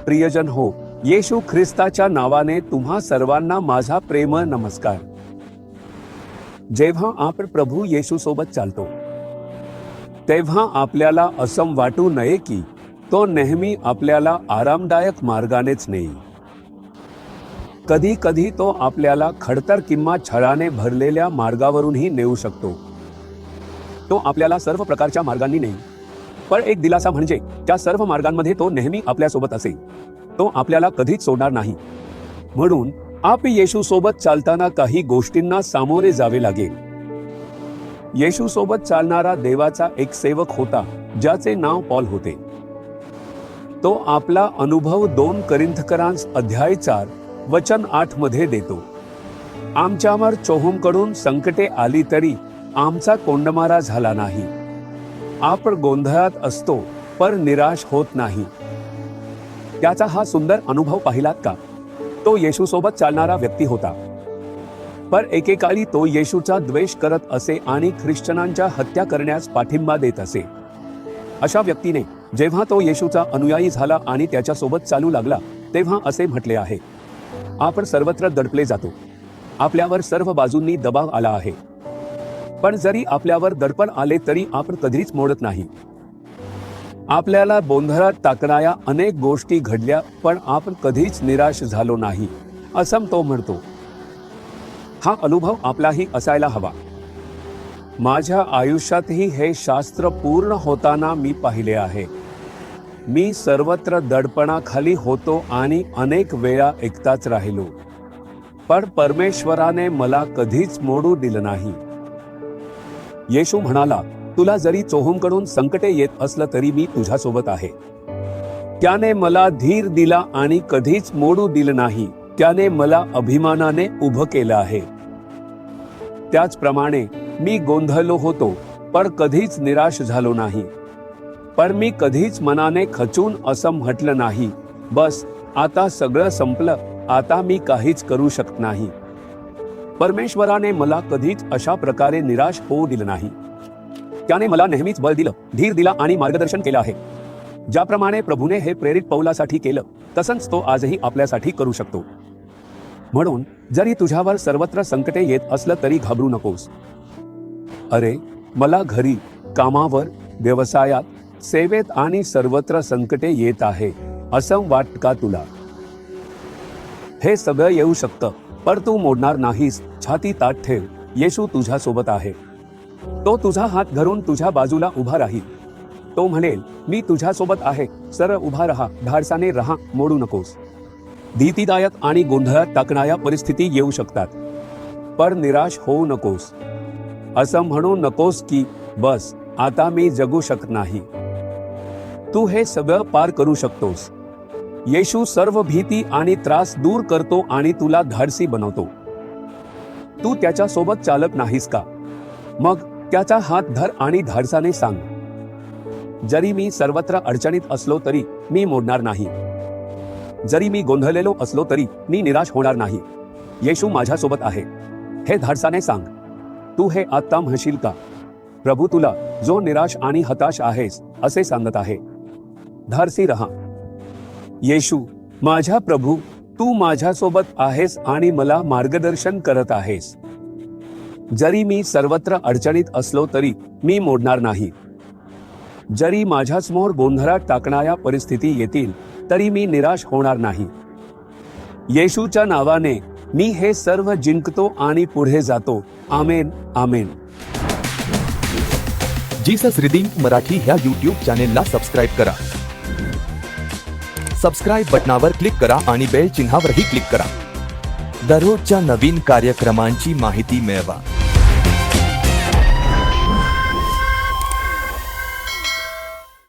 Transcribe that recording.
प्रियजन हो, येशू ख्रिस्ताच्या नावाने तुम्हा सर्वांना माझा प्रेम नमस्कार. जेव्हा आपण प्रभू येशू सोबत चालतो तेव्हा आपल्याला असं वाटू नये की तो नेहमी आपल्याला आरामदायक मार्गानेच नेईल. कधी कधी तो आपल्याला खडतर किंवा छळाने भरलेल्या मार्गावरूनही नेऊ शकतो. तो आपल्याला सर्व प्रकारच्या मार्गांनी नेईल, पण एक दिलासा म्हणजे त्या सर्व मार्गांमध्ये तो नेहमी आपल्यासोबत असेल. तो आपल्याला कधीच सोडणार नाही. म्हणून आपण येशू सोबत चालताना काही गोष्टींना सामोरे जावे लागेल. येशू सोबत चालणारा देवाचा एक सेवक होता ज्याचे नाव पॉल होते. तो आपला अनुभव 2 करिंथकरांस अध्याय 4 वचन 8 मध्ये देतो. आमच्यावर चोहोंकडून संकटे आली तरी आमचा कोंडमारा झाला नाही. आपण गोंधळात असतो पण निराश होत नाही. त्याचा हा सुंदर अनुभव पाहिलात का? तो येशू सोबत चालणारा व्यक्ती होता, पण एकेकाळी तो येशूचा द्वेष करत असे आणि ख्रिश्चनांच्या हत्या करण्यास पाठिंबा देत असे. अशा व्यक्तीने जेव्हा तो येशूचा अनुयायी झाला आणि त्याच्यासोबत चालू लागला तेव्हा असे म्हटले आहे, आपण सर्वत्र दडपले जातो. आपल्यावर सर्व बाजूंनी दबाव आला आहे, पण जरी आपल्यावर दडपण आले तरी आपण कधीच मोडत नाही. आपल्याला गोंधळात टाकणाऱ्या अनेक गोष्टी घडल्या पण आपण कधीच निराश झालो नाही, असं तो म्हणतो. हा अनुभव आपलाही असायला हवा. माझ्या आयुष्यातही हे शास्त्र पूर्ण होताना मी पाहिले आहे. मी सर्वत्र दडपणाखाली होतो आणि अनेक वेळा एकटाच राहिलो, पण परमेश्वराने मला कधीच मोडू दिलं नाही. येशू म्हणाला, तुला जरी चोहोंकडून संकटे येत असलं तरी मी तुझ्यासोबत आहे. त्याने मला धीर दिला आणि कधीच मोडू दिलं नाही. त्याने मला अभिमानाने उभं केलं आहे. त्याचप्रमाणे मी गोंधळलो होतो पण कधीच निराश झालो नाही. पण मी कधीच मनाने खचून असं म्हटलं नाही, बस आता सगळं संपलं, आता मी काहीच करू शकत नाही. परमेश्वराने मला कधीच अशा प्रकारे निराश होऊ दिलं नाही. त्याने मला नेहमीच बळ दिलं, धीर दिला आणि मार्गदर्शन केलं आहे. ज्याप्रमाणे प्रभूने हे प्रेरित पौलासाठी केलं तसंच तो आजही आपल्यासाठी करू शकतो. म्हणून जरी तुझ्यावर सर्वत्र संकटे येत असलं तरी घाबरू नकोस. अरे, मला घरी, कामावर, व्यवसायात, सेवेत आणि सर्वत्र संकटे येत आहे असं वाटतं का तुला? हे सगळं येऊ शकतं, पण तू मोडणार नाहीस. छाती ताठ ठेव, येशू तुझ्या सोबत आहे. तो तुझा हात धरून तुझ्या बाजूला उभा राहील. तो म्हणेल, मी तुझ्या सोबत आहे, सरळ उभा राहा, धाडसाने राहा, मोडू नकोस. भीतीदायक आणि गोंधळात टाकणाऱ्या परिस्थिती येऊ शकतात, पण निराश होऊ नकोस. असं म्हणू नकोस की बस आता मी जगू शकत नाही. तू हे सगळं पार करू शकतोस. येशू सर्व भीती आणि त्रास दूर करतो आणि तुला धाडसी बनवतो. तू त्याच्या सोबत चालत नाहीस का? मग त्याचा हात धर आणि धाडसाने सांग, जरी मी सर्वत्र अडचणीत असलो तरी मी मोडणार नाही. जरी मी गोंधळलेलो असलो तरी मी निराश होणार नाही. येशू माझ्यासोबत आहे. हे धाडसाने सांग. तू हे आत्ता म्हणशील का? प्रभू तुला, जो निराश आणि हताश आहेस, असे सांगत आहे, धाडसी रहा. येशू, माझ्या प्रभू, तू माझ्यासोबत आहेस आणि मला मार्गदर्शन करत आहेस. जरी मी सर्वत्र अडचणीत असलो तरी मी मोडणार नाही. जरी माझ्यासमोर गोंधळात टाकणाऱ्या परिस्थिती येतील तरी मी निराश होणार नाही. येशूच्या नावाने मी हे सर्व जिंकतो आणि पुढे जातो. आमेन, आमेन. जीसस रिडीम मराठी ह्या YouTube चॅनेलला सबस्क्राईब करा. सबस्क्राईब बटनावर क्लिक करा आणि बेल चिन्हावरही क्लिक करा. दररोजच्या नवीन कार्यक्रमांची माहिती मिळवा.